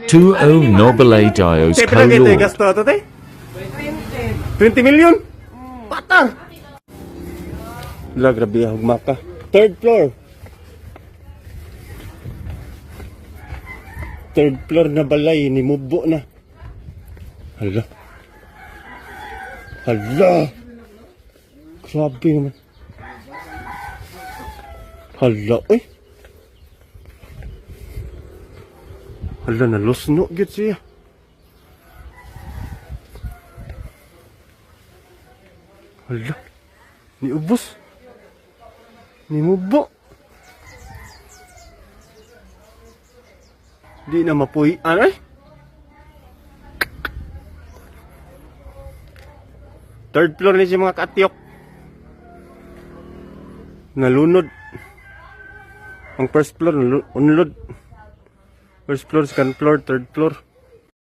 2O Nobile Dios Te pala kayo Color. gasto ito, te? 20 million? Patang! La, grabe ang maka. Third floor. Third floor na balay, ni mubo na. Hala. Hala. Grabe naman. Hala, eh. Hala, nalusno gid siya. Hala. Ni ubos. Ni mubo. Di na mapuy. Ano eh? Third floor ni siya mga katyok. Nalunod. Ang first floor, unlod. First floor, second floor, third floor.